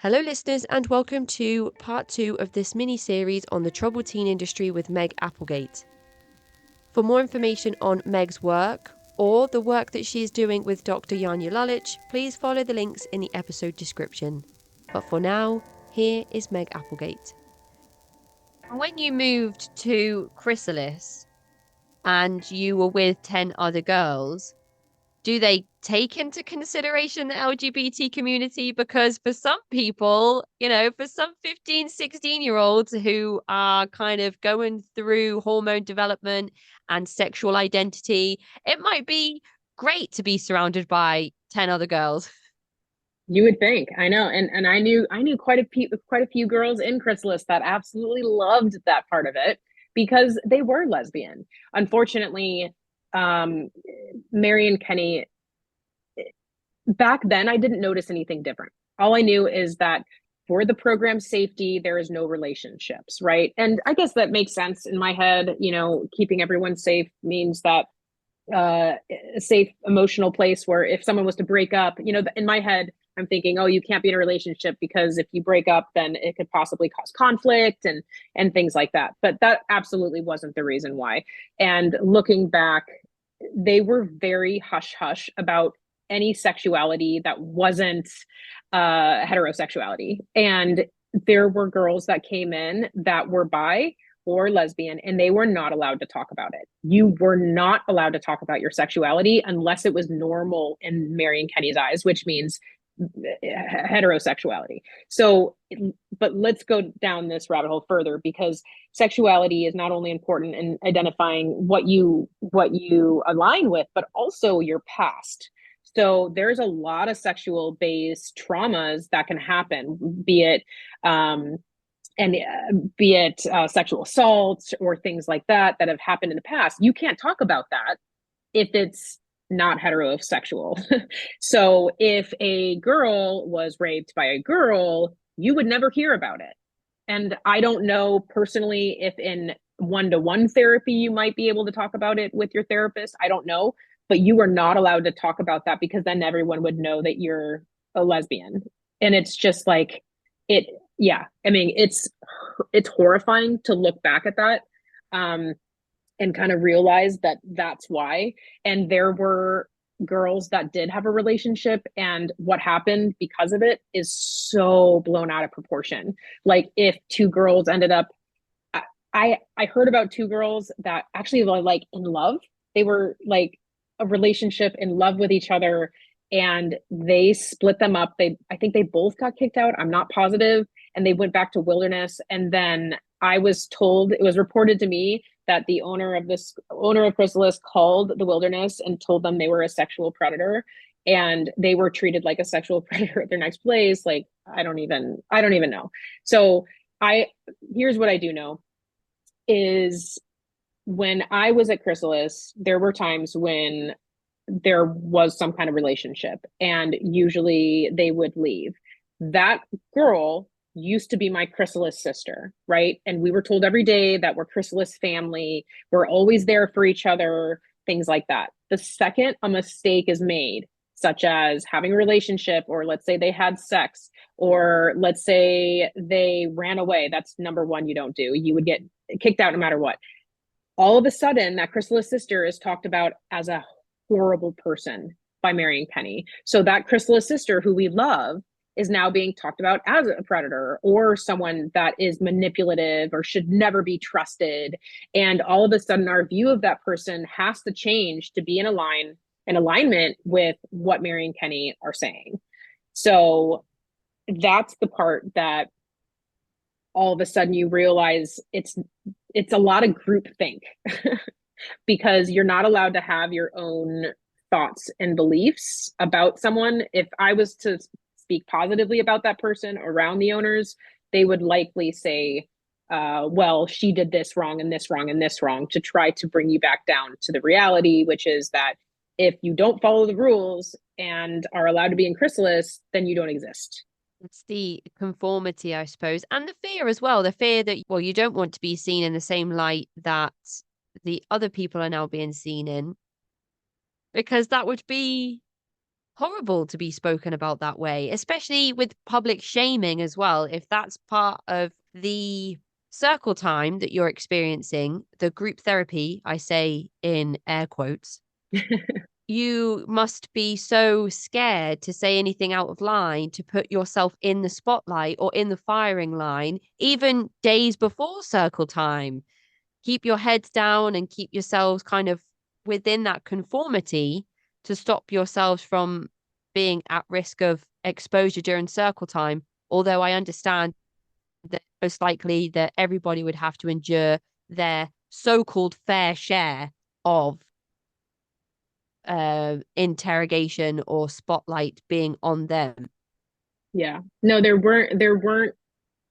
Hello, listeners, and welcome to part 2 of this mini-series on the troubled teen industry with Meg Applegate. For more information on Meg's work or the work that she is doing with Dr. Janja Lalich, please follow the links in the episode description. But for now, here is Meg Applegate. When you moved to Chrysalis and you were with 10 other girls, do they take into consideration the LGBT community? Because for some people, for some 15, 16-year-olds who are kind of going through hormone development and sexual identity, it might be great to be surrounded by 10 other girls. You would think, I know, and I knew quite a few girls in Chrysalis that absolutely loved that part of it because they were lesbian. Unfortunately, Mary and Kenny, back then I didn't notice anything different. All I knew is that for the program safety, there is no relationships, right? And I guess that makes sense in my head. Keeping everyone safe means that a safe emotional place where if someone was to break up, in my head, I'm thinking, oh, you can't be in a relationship because if you break up, then it could possibly cause conflict and things like that. But that absolutely wasn't the reason why. And looking back, they were very hush hush about any sexuality that wasn't heterosexuality. And there were girls that came in that were bi or lesbian, and they were not allowed to talk about it. You were not allowed to talk about your sexuality unless it was normal in Mary and Kenny's eyes, which means heterosexuality. So, but let's go down this rabbit hole further, because sexuality is not only important in identifying what you align with, but also your past. So there's a lot of sexual based traumas that can happen, be it sexual assaults or things like that have happened in the past. You can't talk about that if it's not heterosexual. So if a girl was raped by a girl, you would never hear about it. And I don't know personally if in one-to-one therapy you might be able to talk about it with your therapist. I don't know, but you are not allowed to talk about that because then everyone would know that you're a lesbian. And it's just like it yeah, I mean, it's horrifying to look back at that and kind of realize that that's why. And there were girls that did have a relationship, and what happened because of it is so blown out of proportion. Like if two girls ended up, I heard about two girls that actually were like in love. They were like a relationship, in love with each other, and they split them up. I think they both got kicked out. I'm not positive, and they went back to Wilderness. And then I was told, it was reported to me that the owner of Chrysalis called the Wilderness and told them they were a sexual predator, and they were treated like a sexual predator at their next place. Like I don't even know. So here's what I do know is when I was at Chrysalis, there were times when there was some kind of relationship, and usually they would leave. That girl used to be my Chrysalis sister, right? And we were told every day that we're Chrysalis family, we're always there for each other, things like that. The second a mistake is made, such as having a relationship, or let's say they had sex, or let's say they ran away, that's number one you don't do. You would get kicked out no matter what. All of a sudden, that Chrysalis sister is talked about as a horrible person by Mary and Kenny. So that Chrysalis sister who we love is now being talked about as a predator or someone that is manipulative or should never be trusted. And all of a sudden, our view of that person has to change to be in alignment with what Mary and Kenny are saying. So that's the part that all of a sudden you realize it's a lot of groupthink because you're not allowed to have your own thoughts and beliefs about someone. If I was to speak positively about that person around the owners, they would likely say, well, she did this wrong and this wrong and this wrong, to try to bring you back down to the reality, which is that if you don't follow the rules and are allowed to be in Chrysalis, then you don't exist. It's the conformity, I suppose, and the fear as well. The fear that, well, you don't want to be seen in the same light that the other people are now being seen in, because that would be horrible to be spoken about that way, especially with public shaming as well. If that's part of the circle time that you're experiencing, the group therapy, I say in air quotes, you must be so scared to say anything out of line, to put yourself in the spotlight or in the firing line, even days before circle time. Keep your heads down and keep yourselves kind of within that conformity to stop yourselves from being at risk of exposure during circle time. Although I understand that most likely that everybody would have to endure their so-called fair share of interrogation or spotlight being on them. Yeah. No, there weren't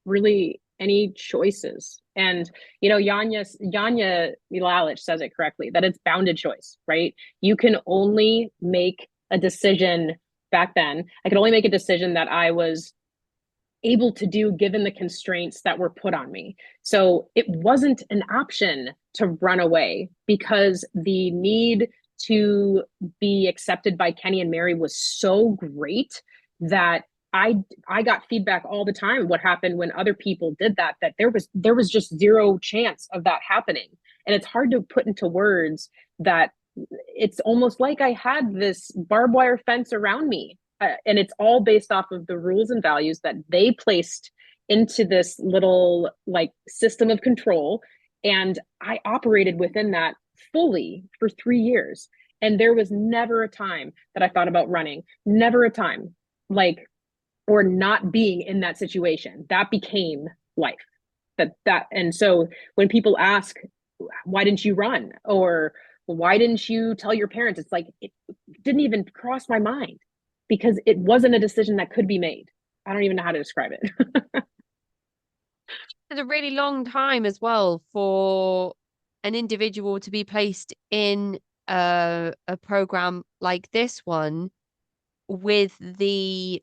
really any choices. And Yanya Milalich says it correctly, that it's bounded choice, right? You can only make a decision. Back then, I could only make a decision that I was able to do given the constraints that were put on me. So it wasn't an option to run away, because the need to be accepted by Kenny and Mary was so great that I got feedback all the time what happened when other people did that, that there was just zero chance of that happening. And it's hard to put into words that it's almost like I had this barbed wire fence around me. And it's all based off of the rules and values that they placed into this little like system of control. And I operated within that fully for 3 years. And there was never a time that I thought about running, never a time, like, or not being in that situation. That became life. And so when people ask, why didn't you run? Or why didn't you tell your parents? It's like, it didn't even cross my mind, because it wasn't a decision that could be made. I don't even know how to describe it. It's a really long time as well for an individual to be placed in a program like this one with the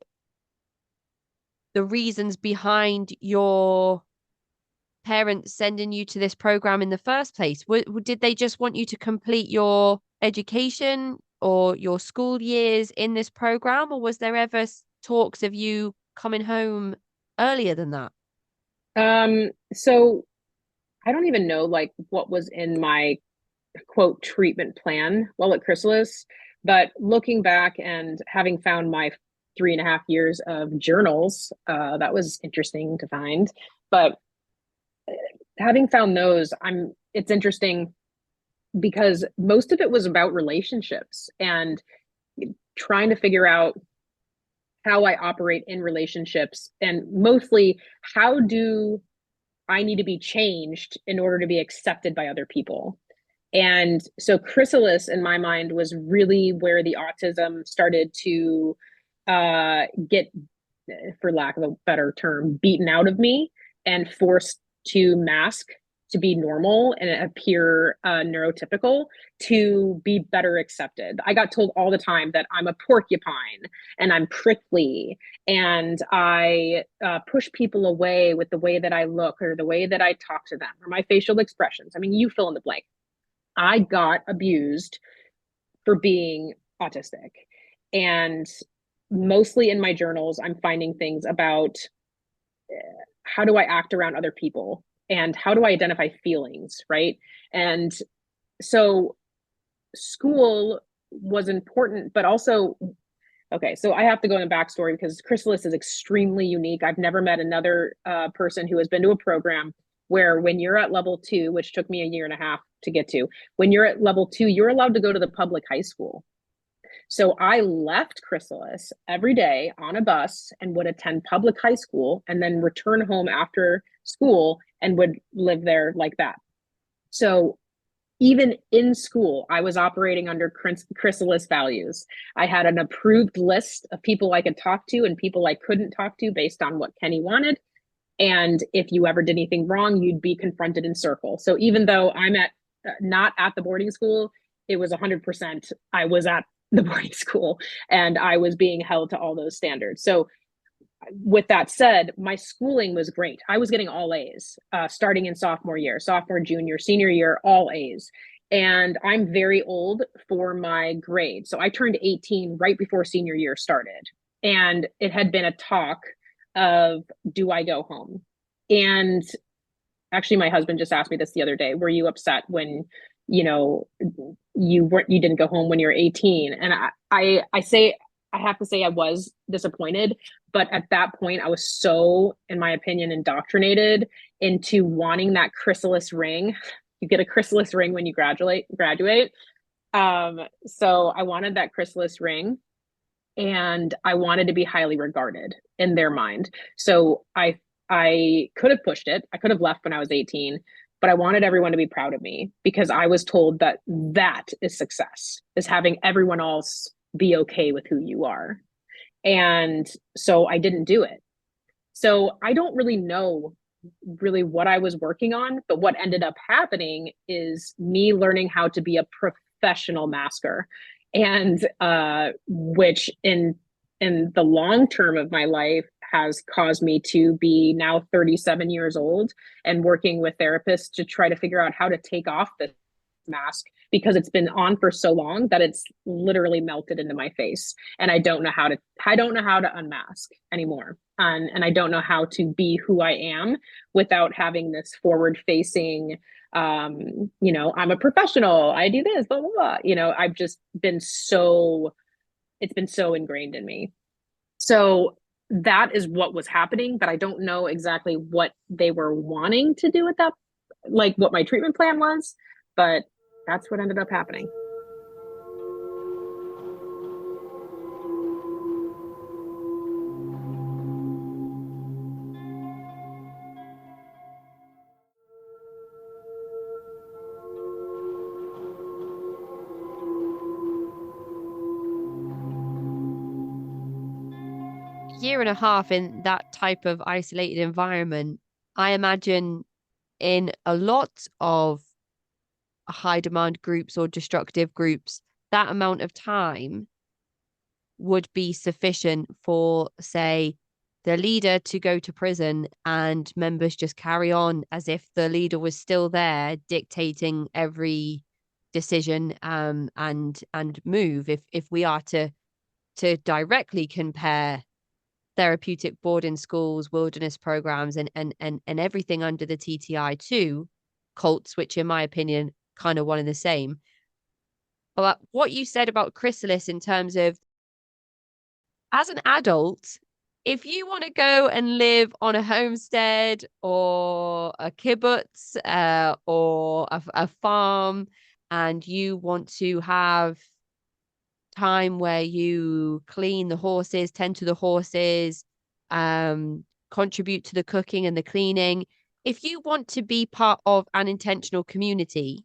reasons behind your parents sending you to this program in the first place. Did they just want you to complete your education or your school years in this program, or was there ever talks of you coming home earlier than that? So I don't even know like what was in my quote treatment plan while at Chrysalis, but looking back and having found my 3.5 years of journals, that was interesting to find. But having found those, it's interesting because most of it was about relationships and trying to figure out how I operate in relationships, and mostly how do I need to be changed in order to be accepted by other people. And so Chrysalis in my mind was really where the autism started to get, for lack of a better term, beaten out of me and forced to mask to be normal and appear neurotypical to be better accepted. I got told all the time that I'm a porcupine and I'm prickly and I push people away with the way that I look or the way that I talk to them or my facial expressions. I mean, you fill in the blank. I got abused for being autistic. And mostly in my journals, I'm finding things about how do I act around other people and how do I identify feelings, right? And so school was important, but also, okay, so I have to go in the backstory because Chrysalis is extremely unique. I've never met another person who has been to a program where when you're at level 2, which took me a year and a half to get to, when you're at level 2, you're allowed to go to the public high school. So I left Chrysalis every day on a bus and would attend public high school and then return home after school and would live there like that. So even in school, I was operating under Chrysalis values. I had an approved list of people I could talk to and people I couldn't talk to based on what Kenny wanted. And if you ever did anything wrong, you'd be confronted in circle. So even though I'm not at the boarding school, it was 100% I was at the boarding school and I was being held to all those standards. So with that said, my schooling was great. I was getting all A's starting in sophomore year, junior, senior year, all A's. And I'm very old for my grade. So I turned 18 right before senior year started. And it had been a talk of, do I go home? And actually, my husband just asked me this the other day. Were you upset when, you know, you didn't go home when you were 18? And I say, I have to say I was disappointed, but at that point I was so, in my opinion, indoctrinated into wanting that chrysalis ring. You get a chrysalis ring when you graduate. So I wanted that chrysalis ring, and I wanted to be highly regarded in their mind. So I could have pushed it. I could have left when I was 18, but I wanted everyone to be proud of me because I was told that that is success, is having everyone else be okay with who you are. And so I didn't do it. So I don't really know really what I was working on, but what ended up happening is me learning how to be a professional masker, and which in the long term of my life has caused me to be now 37 years old and working with therapists to try to figure out how to take off the mask because it's been on for so long that it's literally melted into my face, and I don't know how to unmask anymore, and I don't know how to be who I am without having this forward facing, I'm a professional, I do this, blah blah blah. I've just been so, it's been so ingrained in me. So that is what was happening, but I don't know exactly what they were wanting to do with that, like what my treatment plan was, but that's what ended up happening. Year and a half in that type of isolated environment, I imagine in a lot of high demand groups or destructive groups, that amount of time would be sufficient for, say, the leader to go to prison and members just carry on as if the leader was still there dictating every decision and move. If we are to directly compare therapeutic boarding schools, wilderness programs, and everything under the TTI to cults, which in my opinion kind of one and the same. But what you said about chrysalis in terms of, as an adult, if you want to go and live on a homestead or a kibbutz, or a farm, and you want to have time where you clean the horses, tend to the horses, contribute to the cooking and the cleaning. If you want to be part of an intentional community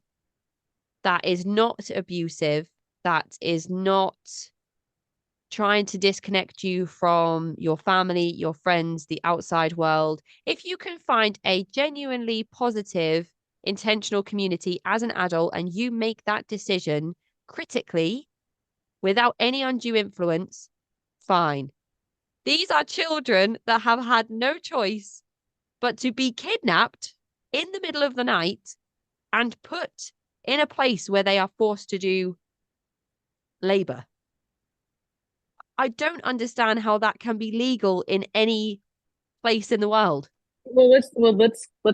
that is not abusive, that is not trying to disconnect you from your family, your friends, the outside world, if you can find a genuinely positive, intentional community as an adult and you make that decision critically without any undue influence, fine. These are children that have had no choice but to be kidnapped in the middle of the night and put in a place where they are forced to do labor. I don't understand how that can be legal in any place in the world. Let's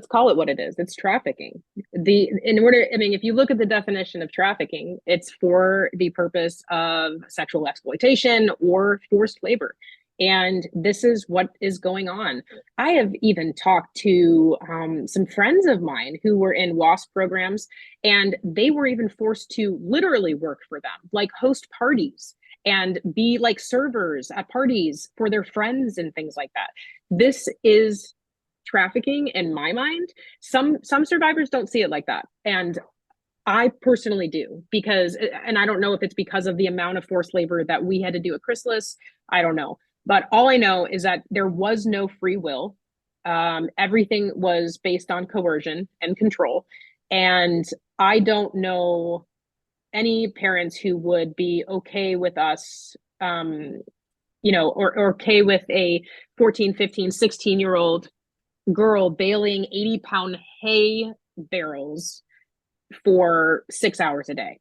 call it what it is. It's trafficking. I mean, if you look at the definition of trafficking, it's for the purpose of sexual exploitation or forced labor. And this is what is going on. I have even talked to some friends of mine who were in WASP programs, and they were even forced to literally work for them, like host parties and be like servers at parties for their friends and things like that. This is trafficking in my mind. Some survivors don't see it like that, and I personally do, because, and I don't know if it's because of the amount of forced labor that we had to do at Chrysalis. I don't know, but all I know is that there was no free will. Everything was based on coercion and control, and I don't know any parents who would be okay with us, or okay with a 14, 15, 16-year-old girl bailing 80-pound hay barrels for 6 hours a day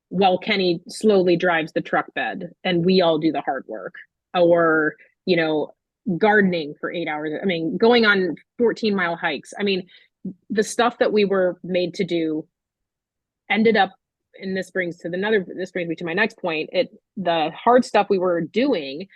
while Kenny slowly drives the truck bed and we all do the hard work. Or, you know, gardening for 8 hours. I mean, going on 14-mile hikes. I mean, the stuff that we were made to do ended up, and this brings me to my next point. The hard stuff we were doing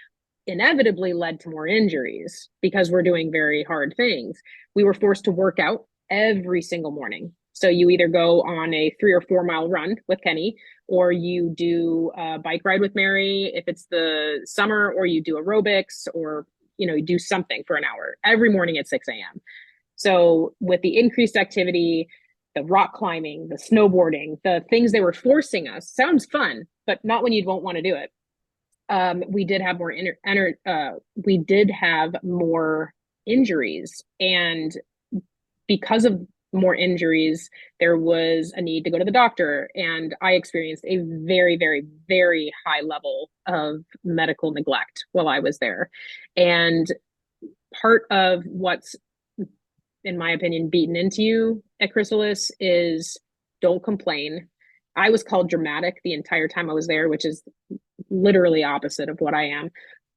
inevitably led to more injuries because we're doing very hard things. We were forced to work out every single morning. So you either go on a 3 or 4 mile run with Kenny, or you do a bike ride with Mary if it's the summer, or you do aerobics, or you do something for an hour every morning at 6 a.m. So with the increased activity, the rock climbing, the snowboarding, the things they were forcing us, sounds fun, but not when you won't want to do it. We did have we did have more injuries, and because of more injuries, there was a need to go to the doctor, and I experienced a very, very, very high level of medical neglect while I was there. And part of what's, in my opinion, beaten into you at Chrysalis is don't complain. I was called dramatic the entire time I was there, which is literally opposite of what I am.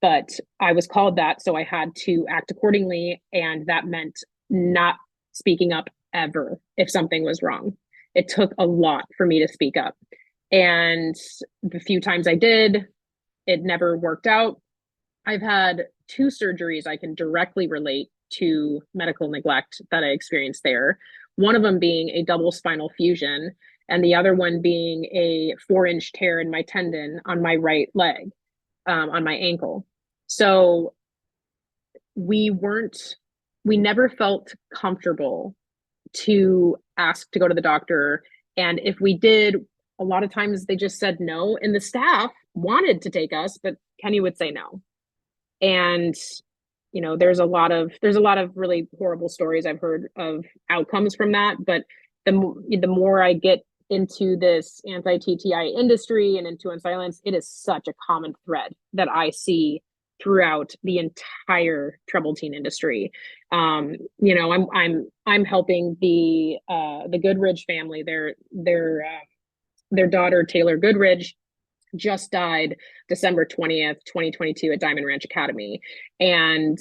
But I was called that, so I had to act accordingly. And that meant not speaking up ever if something was wrong. It took a lot for me to speak up. And the few times I did, it never worked out. I've had 2 surgeries I can directly relate to medical neglect that I experienced there. One of them being a double spinal fusion, and the other one being a 4-inch tear in my tendon on my right leg, on my ankle. So we never felt comfortable to ask to go to the doctor. And if we did, a lot of times they just said no. And the staff wanted to take us, but Kenny would say no. And there's a lot of really horrible stories I've heard of outcomes from that. But the more I get into this anti-TTI industry and into Unsilenced, it is such a common thread that I see throughout the entire troubled teen industry. I'm helping the Goodridge family. Their daughter Taylor Goodridge just died December 20th, 2022 at Diamond Ranch Academy. And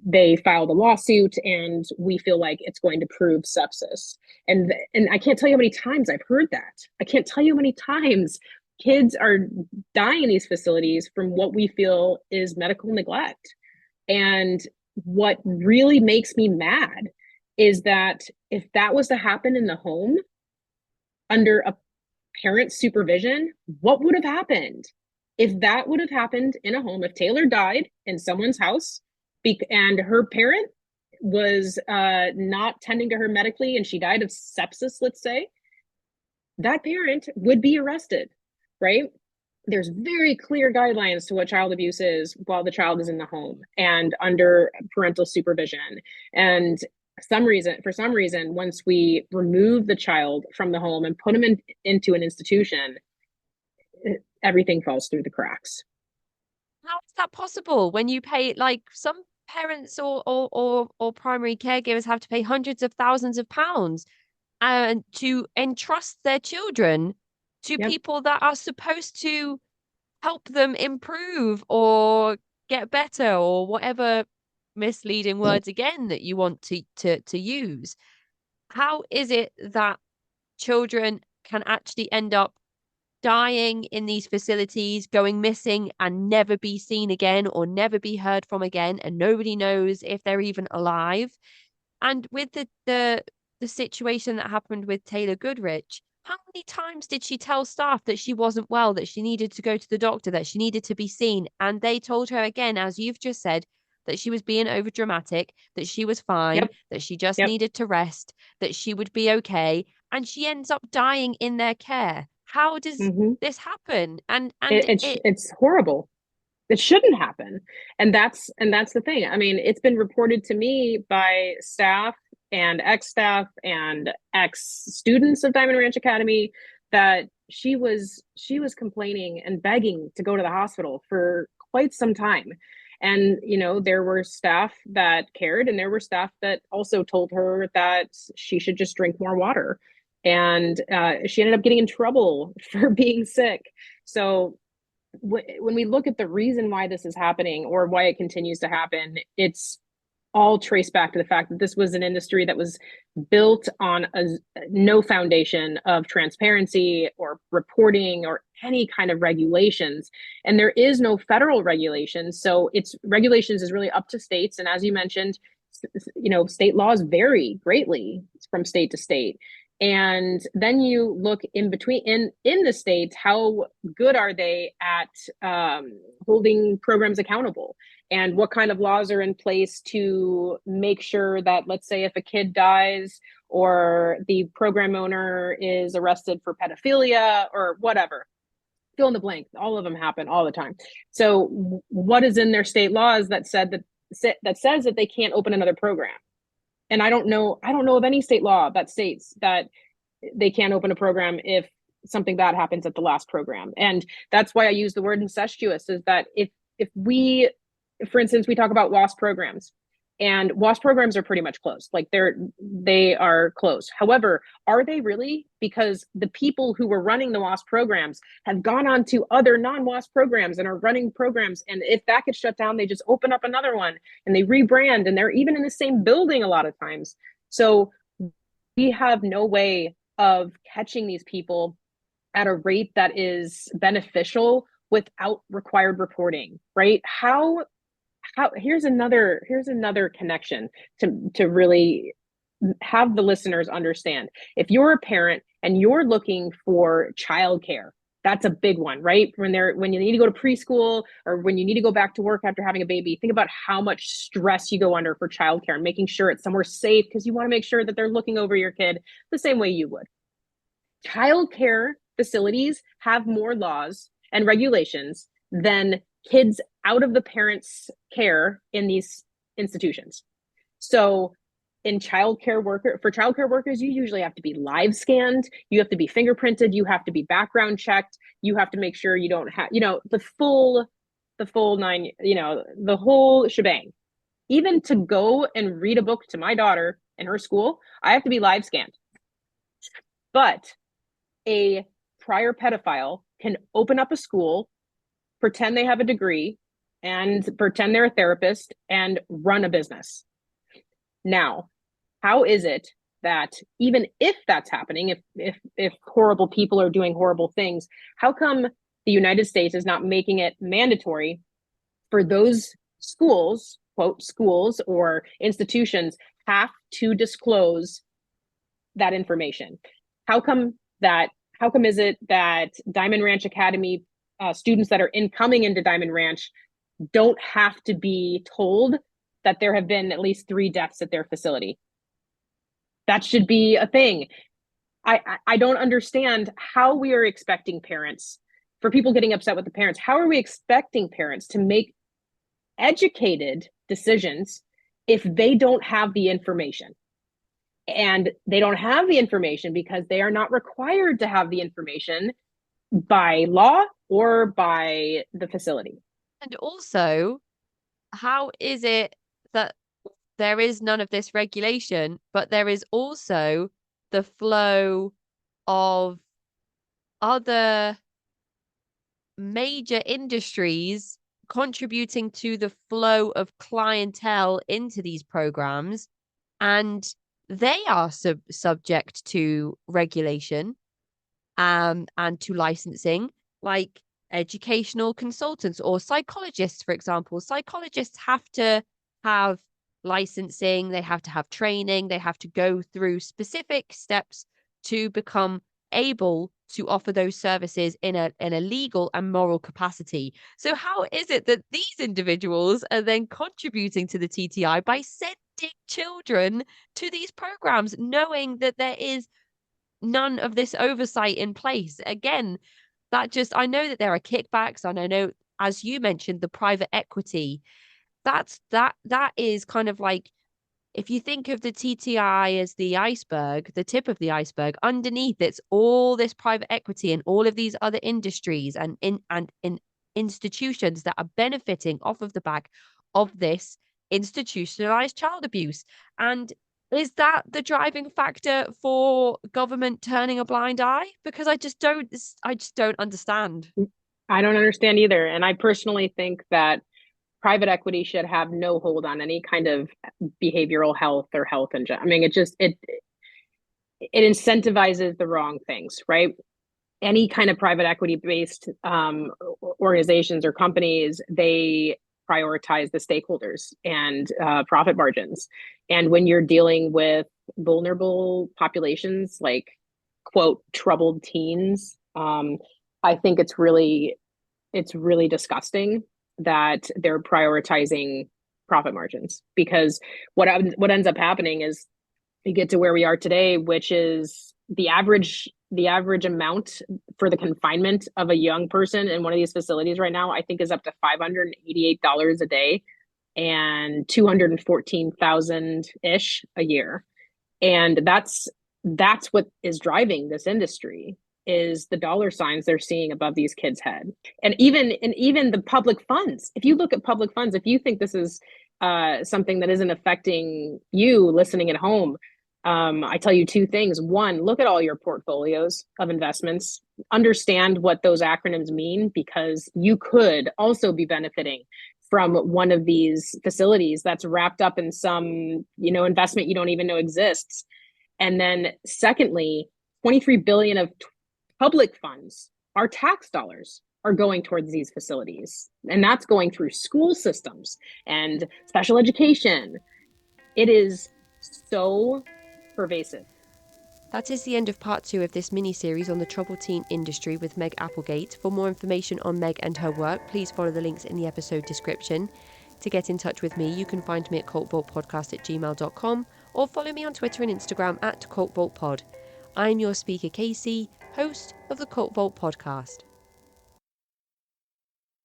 they filed a lawsuit, and we feel like it's going to prove sepsis. And I can't tell you how many times I've heard that. I can't tell you how many times kids are dying in these facilities from what we feel is medical neglect. And what really makes me mad is that if that was to happen in the home under a parent supervision, what would have happened? If that would have happened in a home, if Taylor died in someone's house and her parent was not tending to her medically and she died of sepsis, let's say, that parent would be arrested, right? There's very clear guidelines to what child abuse is while the child is in the home and under parental supervision. And for some reason, once we remove the child from the home and put them into an institution, everything falls through the cracks. How is that possible when you pay, like, some parents or primary caregivers have to pay hundreds of thousands of pounds and to entrust their children to Yep. people that are supposed to help them improve or get better or whatever misleading words again that you want to use. How is it that children can actually end up dying in these facilities, going missing and never be seen again or never be heard from again, and nobody knows if they're even alive? And with the situation that happened with Taylor Goodrich, how many times did she tell staff that she wasn't well, that she needed to go to the doctor, that she needed to be seen? And they told her again, as you've just said, that she was being over dramatic, that she was fine, Yep. that she just Yep. needed to rest, that she would be okay. And she ends up dying in their care. How does Mm-hmm. this happen? And It's horrible. It shouldn't happen. And that's the thing. I mean, it's been reported to me by staff and ex-staff and ex-students of Diamond Ranch Academy that she was complaining and begging to go to the hospital for quite some time. And there were staff that cared, and there were staff that also told her that she should just drink more water. and she ended up getting in trouble for being sick. So when we look at the reason why this is happening or why it continues to happen, it's all traced back to the fact that this was an industry that was built on no foundation of transparency or reporting or any kind of regulations. And there is no federal regulations. So it's regulations is really up to states. And as you mentioned, state laws vary greatly from state to state. And then you look in between in the states, how good are they at holding programs accountable, and what kind of laws are in place to make sure that, let's say, if a kid dies or the program owner is arrested for pedophilia or whatever, fill in the blank, all of them happen all the time. So what is in their state laws that says that they can't open another program? And I don't know of any state law that states that they can't open a program if something bad happens at the last program. And that's why I use the word incestuous, is that if we, for instance, we talk about WASP programs, and WASP programs are pretty much closed. Like they are closed. However, are they really? Because the people who were running the WASP programs have gone on to other non-WASP programs and are running programs. And if that gets shut down, they just open up another one and they rebrand, and they're even in the same building a lot of times. So we have no way of catching these people at a rate that is beneficial without required reporting, right? How here's another connection to really have the listeners understand. If you're a parent and you're looking for childcare, that's a big one, right? When you need to go to preschool or when you need to go back to work after having a baby, think about how much stress you go under for childcare and making sure it's somewhere safe, because you want to make sure that they're looking over your kid the same way you would. Childcare facilities have more laws and regulations than kids out of the parents' care in these institutions. So for childcare workers, you usually have to be live scanned, you have to be fingerprinted, you have to be background checked, you have to make sure you don't have, the full nine, the whole shebang. Even to go and read a book to my daughter in her school, I have to be live scanned. But a prior pedophile can open up a school, pretend they have a degree, and pretend they're a therapist and run a business. Now, how is it that even if that's happening, if horrible people are doing horrible things, how come the United States is not making it mandatory for those schools, quote, schools or institutions, have to disclose that information? How come is it that Diamond Ranch Academy students that are coming into Diamond Ranch don't have to be told that there have been at least 3 deaths at their facility? That should be a thing. I don't understand how we are expecting parents, for people getting upset with the parents, how are we expecting parents to make educated decisions if they don't have the information? And they don't have the information because they are not required to have the information by law or by the facility. And also, how is it that there is none of this regulation, but there is also the flow of other major industries contributing to the flow of clientele into these programs, and they are subject to regulation and to licensing, like educational consultants or psychologists, for example. Psychologists have to have licensing, they have to have training, they have to go through specific steps to become able to offer those services in a legal and moral capacity. So how is it that these individuals are then contributing to the TTI by sending children to these programs, knowing that there is none of this oversight in place? Again, I know that there are kickbacks, and I know, as you mentioned, the private equity. That is kind of like, if you think of the TTI as the iceberg, the tip of the iceberg, underneath it's all this private equity and all of these other industries and in institutions that are benefiting off of the back of this institutionalized child abuse. And Is that the driving factor for government turning a blind eye? Because I just don't understand. I don't understand either. And I personally think that private equity should have no hold on any kind of behavioral health or health in general. I mean, it incentivizes the wrong things, right? Any kind of private equity based organizations or companies, they prioritize the stakeholders and profit margins. And when you're dealing with vulnerable populations like, quote, troubled teens, I think it's really disgusting that they're prioritizing profit margins, because what ends up happening is you get to where we are today, which is the average amount for the confinement of a young person in one of these facilities right now, I think, is up to $588 a day and 214,000 ish a year. And that's what is driving this industry, is the dollar signs they're seeing above these kids' head. And even the public funds. If you look at public funds, if you think this is something that isn't affecting you listening at home, I tell you two things. One, look at all your portfolios of investments, understand what those acronyms mean, because you could also be benefiting from one of these facilities that's wrapped up in some, investment you don't even know exists. And then secondly, 23 billion of public funds, our tax dollars, are going towards these facilities. And that's going through school systems and special education. It is so pervasive. That is the end of part 2 of this mini-series on the troubled teen industry with Meg Applegate. For more information on Meg and her work, please follow the links in the episode description. To get in touch with me, you can find me at cultvaultpodcast@gmail.com or follow me on Twitter and Instagram at cultvaultpod. I'm your speaker, Casey, host of the Cult Vault podcast.